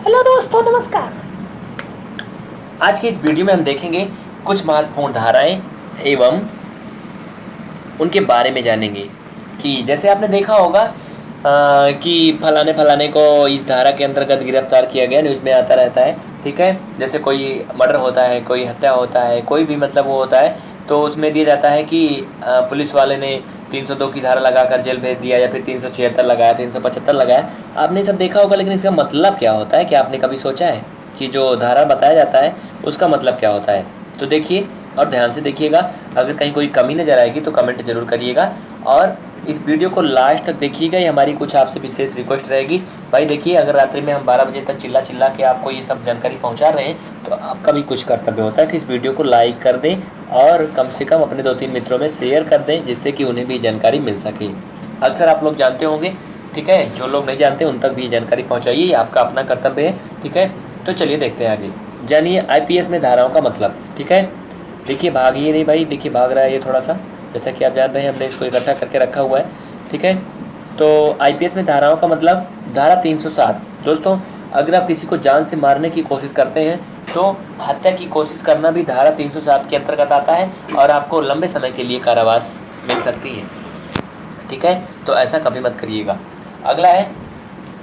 Hello दोस्तों, नमस्कार। आज की इस वीडियो में हम देखेंगे कुछ महत्वपूर्ण धाराएं एवं उनके बारे में जानेंगे कि जैसे आपने देखा होगा कि फलाने फलाने को इस धारा के अंतर्गत गिरफ्तार किया गया, न्यूज में आता रहता है। ठीक है, जैसे कोई मर्डर होता है, कोई हत्या होता है, कोई भी मतलब वो होता है तो उसमें दिया जाता है कि पुलिस वाले ने 302 की धारा लगाकर जेल भेज दिया या फिर 376 लगाया, 375 लगाया। आपने सब देखा होगा, लेकिन इसका मतलब क्या होता है? क्या आपने कभी सोचा है कि जो धारा बताया जाता है उसका मतलब क्या होता है? तो देखिए और ध्यान से देखिएगा। अगर कहीं कोई कमी नज़र आएगी तो कमेंट जरूर करिएगा और इस वीडियो को लास्ट तक देखिएगा। ये हमारी कुछ आपसे विशेष रिक्वेस्ट रहेगी। भाई देखिए, अगर रात्रि में हम 12 बजे तक चिल्ला चिल्ला के आपको ये सब जानकारी पहुंचा रहे हैं तो आपका भी कुछ कर्तव्य होता है कि इस वीडियो को लाइक कर दें और कम से कम अपने 2-3 मित्रों में शेयर कर दें, जिससे कि उन्हें भी जानकारी मिल सके। अक्सर आप लोग जानते होंगे, ठीक है, जो लोग नहीं जानते उन तक भी जानकारी पहुँचाइए, ये आपका अपना कर्तव्य है। ठीक है, तो चलिए देखते हैं आगे। जानिए आईपीएस में धाराओं का मतलब। ठीक है, देखिए भागिए नहीं भाई, देखिए भाग रहा है ये थोड़ा सा। जैसा कि आप जान रहे हैं, हमने इसको इकट्ठा करके रखा हुआ है। ठीक है, तो आईपीएस में धाराओं का मतलब धारा 307। दोस्तों, अगर आप किसी को जान से मारने की कोशिश करते हैं तो हत्या की कोशिश करना भी धारा 307 के अंतर्गत आता है और आपको लंबे समय के लिए कारावास मिल सकती है। ठीक है, तो ऐसा कभी मत करिएगा। अगला है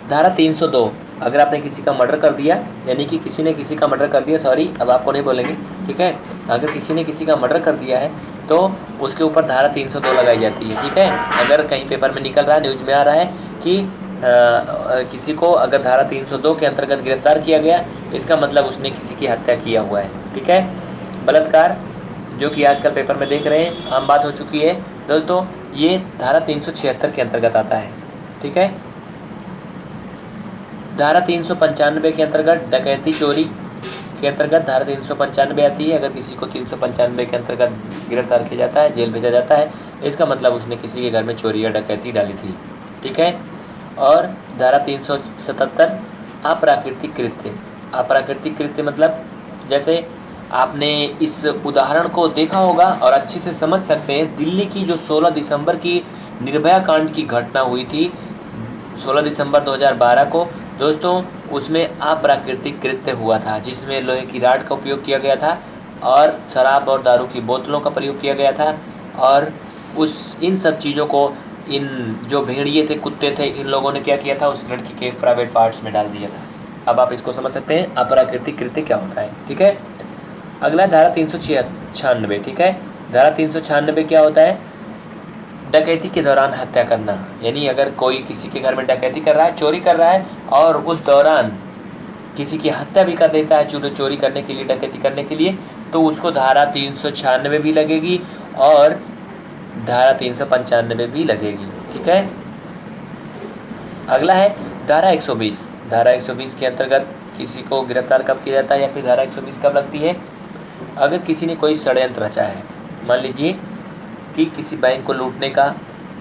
धारा 302। अगर आपने किसी का मर्डर कर दिया, यानी कि किसी ने किसी का मर्डर कर दिया, सॉरी अब आपको नहीं बोलेंगे। ठीक है, अगर किसी ने किसी का मर्डर कर दिया है तो उसके ऊपर धारा 302 लगाई जाती है। ठीक है, अगर कहीं पेपर में निकल रहा है, न्यूज में आ रहा है कि किसी को अगर धारा 302 के अंतर्गत गिरफ्तार किया गया, इसका मतलब उसने किसी की हत्या किया हुआ है। ठीक है, बलात्कार, जो कि आजकल पेपर में देख रहे हैं, आम बात हो चुकी है दोस्तों, ये धारा 376 के अंतर्गत आता है। ठीक है, धारा 395 के अंतर्गत डकैती चोरी के अंतर्गत धारा 395 आती है। अगर किसी को 395 के अंतर्गत गिरफ्तार किया जाता है, जेल भेजा जाता है, इसका मतलब उसने किसी के घर में चोरी या डकैती डाली थी। ठीक है, और धारा 377 अप्राकृतिक कृत्य। अप्राकृतिक कृत्य मतलब जैसे आपने इस उदाहरण को देखा होगा और अच्छे से समझ सकते हैं। दिल्ली की जो 16 दिसंबर की निर्भया कांड की घटना हुई थी 16 दिसंबर 2012 को, दोस्तों उसमें अप्राकृतिक कृत्य हुआ था, जिसमें लोहे की राड का उपयोग किया गया था और शराब और दारू की बोतलों का प्रयोग किया गया था। और इन सब चीज़ों को इन जो भेड़िए थे, कुत्ते थे, इन लोगों ने क्या किया था, उस लड़की के प्राइवेट पार्ट्स में डाल दिया था। अब आप इसको समझ सकते हैं अप्राकृतिक कृत्य क्या होता है। ठीक है, अगला धारा 396। ठीक है, धारा 396 क्या होता है? डकैती के दौरान हत्या करना। यानी अगर कोई किसी के घर में डकैती कर रहा है, चोरी कर रहा है और उस दौरान किसी की हत्या भी कर देता है चोरी करने के लिए, डकैती करने के लिए, तो उसको धारा 396 भी लगेगी और धारा 395 भी लगेगी। ठीक है, अगला है धारा 120। धारा 120 के अंतर्गत किसी को गिरफ्तार कब किया जाता है या फिर धारा 120 कब लगती है? अगर किसी ने कोई षड्यंत्र रचा है, मान लीजिए कि किसी बैंक को लूटने का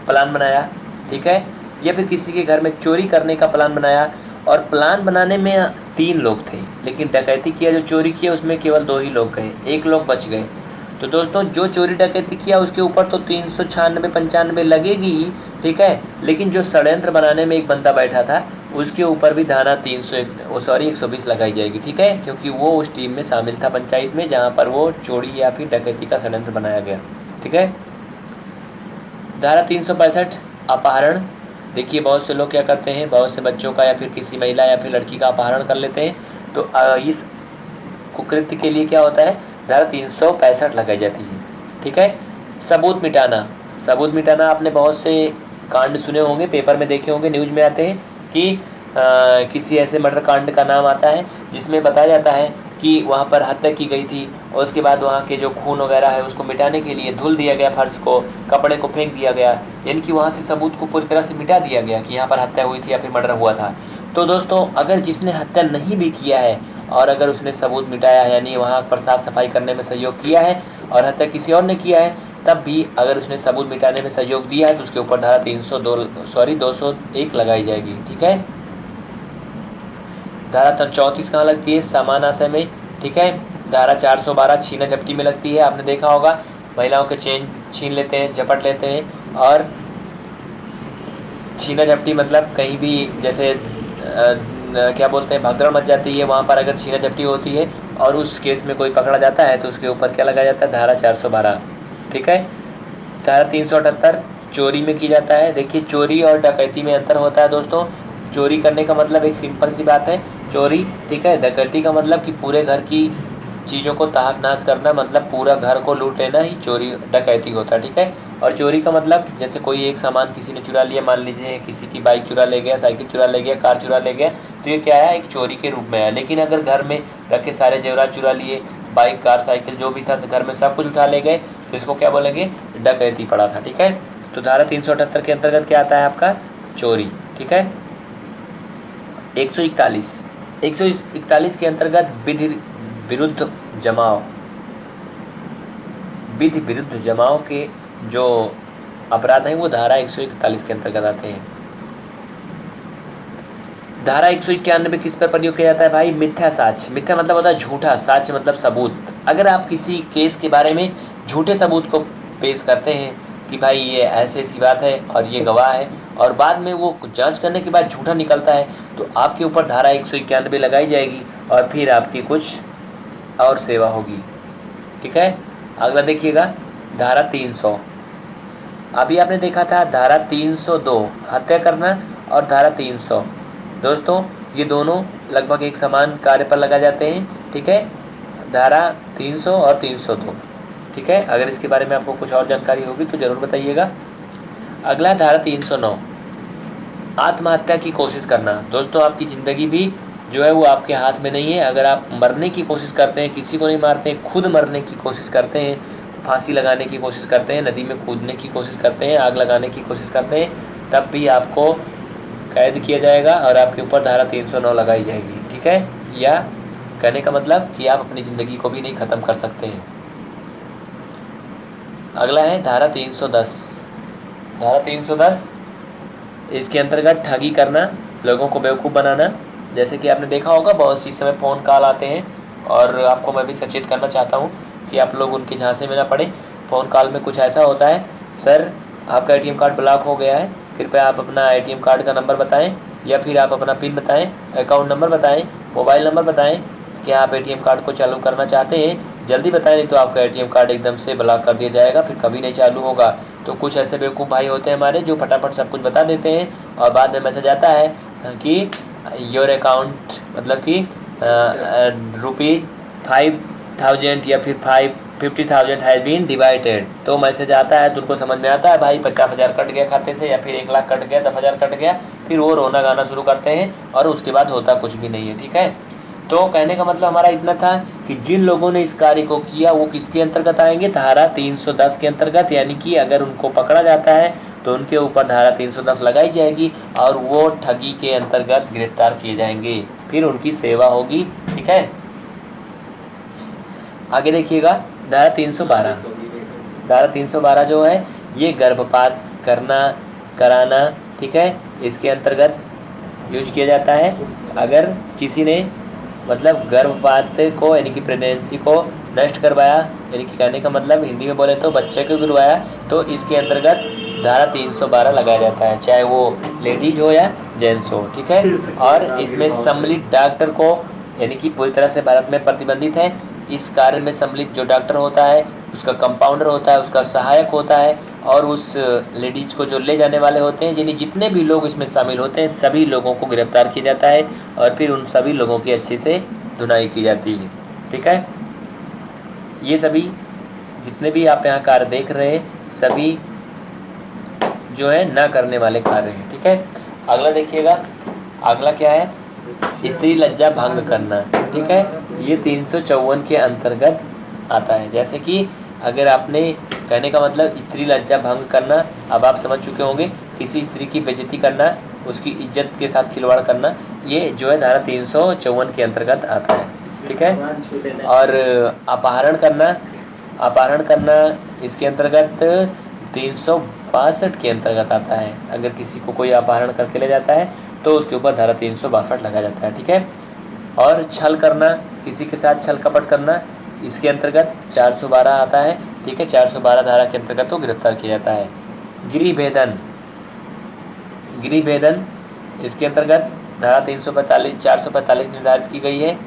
प्लान बनाया, ठीक है, या फिर किसी के घर में चोरी करने का प्लान बनाया और प्लान बनाने में 3 लोग थे, लेकिन डकैती किया, जो चोरी किया उसमें केवल 2 ही लोग गए, 1 लोग बच गए। तो दोस्तों जो चोरी डकैती किया उसके ऊपर तो 396-95 लगेगी ही। ठीक है, लेकिन जो षड्यंत्र बनाने में एक बंदा बैठा था उसके ऊपर भी धारा 120 लगाई जाएगी। ठीक है, क्योंकि वो उस टीम में शामिल था पंचायत में जहाँ पर वो चोरी या फिर डकैती का षड्यंत्र बनाया गया। ठीक है, धारा 365 अपहरण। देखिए बहुत से लोग क्या करते हैं, बहुत से बच्चों का या फिर किसी महिला या फिर लड़की का अपहरण कर लेते हैं। तो इस कुकृत्य के लिए क्या होता है, धारा 365 लगाई जाती है। ठीक है, सबूत मिटाना। सबूत मिटाना आपने बहुत से कांड सुने होंगे, पेपर में देखे होंगे, न्यूज में आते हैं कि किसी ऐसे मर्डर कांड का नाम आता है जिसमें बताया जाता है कि वहाँ पर हत्या की गई थी और उसके बाद वहाँ के जो खून वगैरह है उसको मिटाने के लिए धुल दिया गया, फर्श को, कपड़े को फेंक दिया गया, यानी कि वहाँ से सबूत को पूरी तरह से मिटा दिया गया कि यहाँ पर हत्या हुई थी या फिर मर्डर हुआ था। तो दोस्तों अगर जिसने हत्या नहीं भी किया है और अगर उसने सबूत मिटाया है, यानी वहाँ पर साफ सफाई करने में सहयोग किया है और हत्या किसी और ने किया है, तब भी अगर उसने सबूत मिटाने में सहयोग दिया है तो उसके ऊपर धारा 201 लगाई जाएगी। ठीक है, धारा 34 कहाँ लगती है? समान आशय में। ठीक है, धारा 412 छीना झपटी में लगती है। आपने देखा होगा महिलाओं के चेन छीन लेते हैं, झपट लेते हैं। और छीना झपटी मतलब कहीं भी जैसे क्या बोलते हैं, भगदड़ मच जाती है, वहाँ पर अगर छीना झपटी होती है और उस केस में कोई पकड़ा जाता है तो उसके ऊपर क्या लगाया जाता है, धारा 412। ठीक है। धारा 378 चोरी में की जाता है। देखिए, चोरी और डकैती में अंतर होता है दोस्तों। चोरी करने का मतलब एक सिंपल सी बात है, चोरी। ठीक है। डकैती का मतलब कि पूरे घर की चीज़ों को तहस नहस करना, मतलब पूरा घर को लूट लेना ही चोरी डकैती होता है। ठीक है। और चोरी का मतलब जैसे कोई एक सामान किसी ने चुरा लिया, मान लीजिए किसी की बाइक चुरा ले गया, साइकिल चुरा ले गया, कार चुरा ले गया, तो ये क्या है, एक चोरी के रूप में है। लेकिन अगर घर में रखे सारे जेवरात चुरा लिए, बाइक कार साइकिल जो भी था घर में सब कुछ उठा ले गए, तो इसको क्या बोलेंगे, डकैती पड़ा था। ठीक है। तो धारा 378 के अंतर्गत क्या आता है आपका, चोरी। ठीक है। 141 के अंतर्गत विधि विरुद्ध जमाव। विधि विरुद्ध जमाव के जो अपराध हैं वो धारा 141 के अंतर्गत आते हैं। धारा 191 किस पर प्रयोग किया जाता है भाई, मिथ्या साक्ष्य। मिथ्या मतलब होता है झूठा, साक्ष्य मतलब सबूत। अगर आप किसी केस के बारे में झूठे सबूत को पेश करते हैं कि भाई ये ऐसी ऐसी बात है और ये गवाह है, और बाद में वो जांच करने के बाद झूठा निकलता है, तो आपके ऊपर धारा 191 लगाई जाएगी और फिर आपकी कुछ और सेवा होगी। ठीक है। अगला देखिएगा, धारा 300। अभी आपने देखा था धारा 302 हत्या करना, और धारा 300 दोस्तों ये दोनों लगभग एक समान कार्य पर लगाए जाते हैं। ठीक है। धारा 300 और 302। ठीक है। अगर इसके बारे में आपको कुछ और जानकारी होगी तो ज़रूर बताइएगा। अगला धारा 309 आत्महत्या की कोशिश करना। दोस्तों आपकी ज़िंदगी भी जो है वो आपके हाथ में नहीं है। अगर आप मरने की कोशिश करते हैं, किसी को नहीं मारते हैं, खुद मरने की कोशिश करते हैं, फांसी लगाने की कोशिश करते हैं, नदी में कूदने की कोशिश करते हैं, आग लगाने की कोशिश करते हैं, तब भी आपको कैद किया जाएगा और आपके ऊपर धारा 309 लगाई जाएगी। ठीक है। या कहने का मतलब कि आप अपनी ज़िंदगी को भी नहीं ख़त्म कर सकते हैं। अगला है धारा 310। धारा 310 इसके अंतर्गत ठगी करना, लोगों को बेवकूफ़ बनाना। जैसे कि आपने देखा होगा बहुत सी समय फ़ोन कॉल आते हैं, और आपको मैं भी सचेत करना चाहता हूँ कि आप लोग उनके झांसे में ना पड़े। फ़ोन कॉल में कुछ ऐसा होता है, सर आपका एटीएम कार्ड ब्लॉक हो गया है, कृपया आप अपना एटीएम कार्ड का नंबर बताएं, या फिर आप अपना पिन बताएं, अकाउंट नंबर बताएं, मोबाइल नंबर बताएं, क्या आप एटीएम कार्ड को चालू करना चाहते हैं, जल्दी बताएं, नहीं तो आपका एटीएम कार्ड एकदम से ब्लॉक कर दिया जाएगा, फिर कभी नहीं चालू होगा। तो कुछ ऐसे बेवकूफ़ भाई होते हैं हमारे जो फटाफट सब कुछ बता देते हैं, और बाद में मैसेज आता है कि योर अकाउंट, मतलब कि ₹5,000 या फिर 50,000 हैज़ बीन डिवाइडेड। तो मैसेज आता है तो उनको समझ में आता है भाई 50,000 कट गया खाते से, या फिर 1,00,000 कट गया, 10,000 कट गया, फिर वो रोना गाना शुरू करते हैं और उसके बाद होता कुछ भी नहीं है। ठीक है। तो कहने का मतलब हमारा इतना था कि जिन लोगों ने इस कार्य को किया वो किसके अंतर्गत आएंगे, धारा 310 के अंतर्गत। यानी कि अगर उनको पकड़ा जाता है तो उनके ऊपर धारा 310 लगाई जाएगी और वो ठगी के अंतर्गत गिरफ्तार किए जाएंगे, फिर उनकी सेवा होगी। ठीक है। आगे देखिएगा, धारा 312। धारा 312 जो है ये गर्भपात कराना। ठीक है। इसके अंतर्गत यूज किया जाता है। अगर किसी ने मतलब गर्भपात को यानी कि प्रेगनेंसी को नष्ट करवाया, यानी कि कहने का मतलब हिंदी में बोले तो बच्चे को गिरवाया, तो इसके अंतर्गत धारा 312 लगाया जाता है, चाहे वो लेडीज हो या जेंट्स हो। ठीक है। और इसमें सम्मिलित डॉक्टर को, यानी कि पूरी तरह से भारत में प्रतिबंधित है। इस कार्य में सम्मिलित जो डॉक्टर होता है उसका कंपाउंडर होता है, उसका सहायक होता है, और उस लेडीज़ को जो ले जाने वाले होते हैं, यानी जितने भी लोग इसमें शामिल होते हैं सभी लोगों को गिरफ्तार किया जाता है और फिर उन सभी लोगों की अच्छे से धुनाई की जाती है। ठीक है। ये सभी जितने भी आप यहाँ कार्य देख रहे हैं सभी जो है ना करने वाले कार्य हैं। ठीक है। अगला देखिएगा, अगला क्या है, स्त्री लज्जा भंग करना। ठीक है। ये 354 के अंतर्गत आता है। जैसे कि अगर आपने, कहने का मतलब स्त्री लज्जा भंग करना, अब आप समझ चुके होंगे, किसी स्त्री की बेइज्जती करना, उसकी इज्जत के साथ खिलवाड़ करना, ये जो है धारा 354 के अंतर्गत आता है। ठीक है। और अपहरण करना इसके अंतर्गत 362 के अंतर्गत आता है। अगर किसी को कोई अपहरण करके ले जाता है तो उसके ऊपर धारा 362 लगाया जाता है। ठीक है। और छल करना, किसी के साथ छल कपट करना, इसके अंतर्गत 412 आता है। ठीक है। 412 धारा के अंतर्गत तो गिरफ्तार किया जाता है। गृह भेदन इसके अंतर्गत धारा 445 निर्धारित की गई है।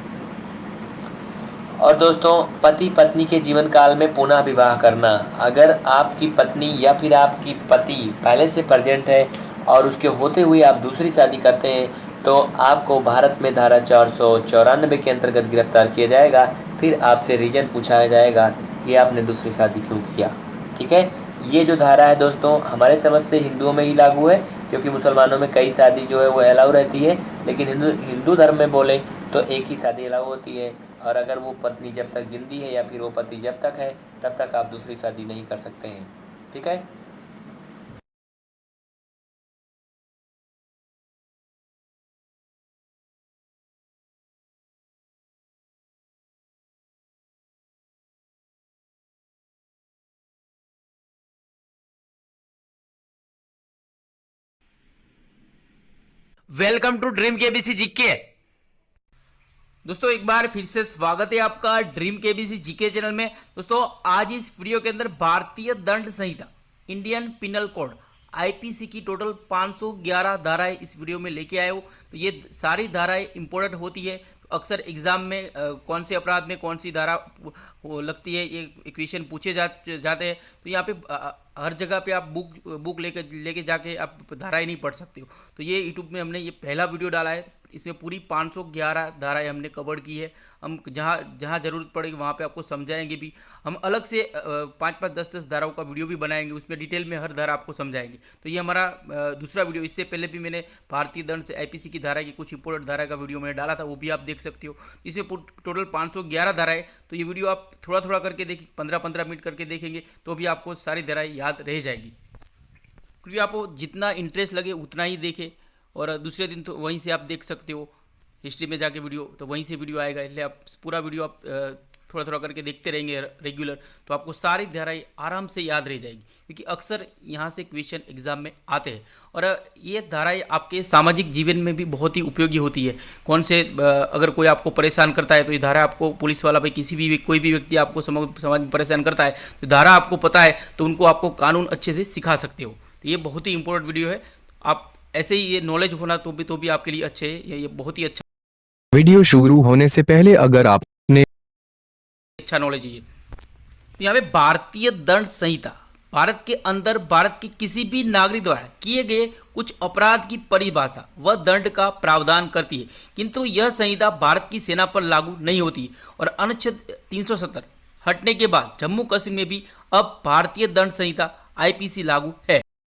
और दोस्तों, पति पत्नी के जीवन काल में पुनः विवाह करना, अगर आपकी पत्नी या फिर आपकी पति पहले से प्रेजेंट है और उसके होते हुए आप दूसरी शादी करते हैं तो आपको भारत में धारा 494 के अंतर्गत गिरफ्तार किया जाएगा। फिर आपसे रीजन पूछा जाएगा कि आपने दूसरी शादी क्यों किया। ठीक है, ये जो धारा है दोस्तों हमारे समझ से हिंदुओं में ही लागू है, क्योंकि मुसलमानों में कई शादी जो है वो अलाउ रहती है, लेकिन हिंदू धर्म में बोले तो एक ही शादी अलाउ होती है। और अगर वो पत्नी जब तक जिंदी है या फिर वो पति जब तक है तब तक आप दूसरी शादी नहीं कर सकते हैं। ठीक है। Welcome to dream KBC GK. दोस्तों एक बार फिर से स्वागत है आपका ड्रीम केबीसी जीके चैनल में। दोस्तों आज इस वीडियो के अंदर भारतीय दंड संहिता इंडियन पिनल कोड आईपीसी की टोटल 511 धाराएं इस वीडियो में लेके आए हो। तो ये सारी धाराएं इंपॉर्टेंट होती है, तो अक्सर एग्जाम में कौन से अपराध में कौन सी धारा लगती है ये क्वेश्चन पूछे जाते हैं। तो यहाँ पे हर जगह पे आप बुक लेके जाके आप धाराएं नहीं पढ़ सकते हो। तो ये यूट्यूब में हमने ये पहला वीडियो डाला है, इसमें पूरी 511 धाराएं हमने कवर की है। हम जहाँ जहाँ ज़रूरत पड़ेगी वहाँ पे आपको समझाएंगे भी। हम अलग से 5-5, 10-10 धाराओं का वीडियो भी बनाएंगे, उसमें डिटेल में हर धारा आपको समझाएंगे। तो ये हमारा दूसरा वीडियो। इससे पहले भी मैंने भारतीय दंड से आईपीसी की धारा की कुछ इंपोर्टेंट धारा का वीडियो मैंने डाला था, वो भी आप देख सकते हो। इसमें टोटल 511 धाराएं। तो ये वीडियो आप थोड़ा थोड़ा करके देखिए, 15-15 मिनट करके देखेंगे तो भी आपको सारी धाराएं याद रह जाएगी। क्योंकि आपको जितना इंटरेस्ट लगे उतना ही देखें, और दूसरे दिन तो वहीं से आप देख सकते हो हिस्ट्री में जाके वीडियो, तो वहीं से वीडियो आएगा। इसलिए आप पूरा वीडियो आप थोड़ा थोड़ा करके देखते रहेंगे रेगुलर, तो आपको सारी धाराएं आराम से याद रह जाएगी, क्योंकि अक्सर यहाँ से क्वेश्चन एग्जाम में आते हैं। और ये धाराएं आपके सामाजिक जीवन में भी बहुत ही उपयोगी होती है। कौन से अगर कोई आपको परेशान करता है तो ये धारा आपको, पुलिस वाला भाई किसी भी कोई भी व्यक्ति आपको समाज में परेशान करता है तो धारा आपको पता है तो उनको आपको कानून अच्छे से सिखा सकते हो। तो ये बहुत ही इंपॉर्टेंट वीडियो है। आप ऐसे ही ये नॉलेज होना तो भी आपके लिए अच्छे है। ये बहुत ही अच्छा वीडियो शुरू होने से पहले अगर आपने अच्छा नॉलेज है। तो यहाँ पे भारतीय दंड संहिता भारत के अंदर भारत के किसी भी नागरिक द्वारा किए गए कुछ अपराध की परिभाषा व दंड का प्रावधान करती है, किंतु यह संहिता भारत की सेना पर लागू नहीं होती। और अनुच्छेद 370 हटने के बाद जम्मू कश्मीर में भी अब भारतीय दंड संहिता आईपीसी लागू है।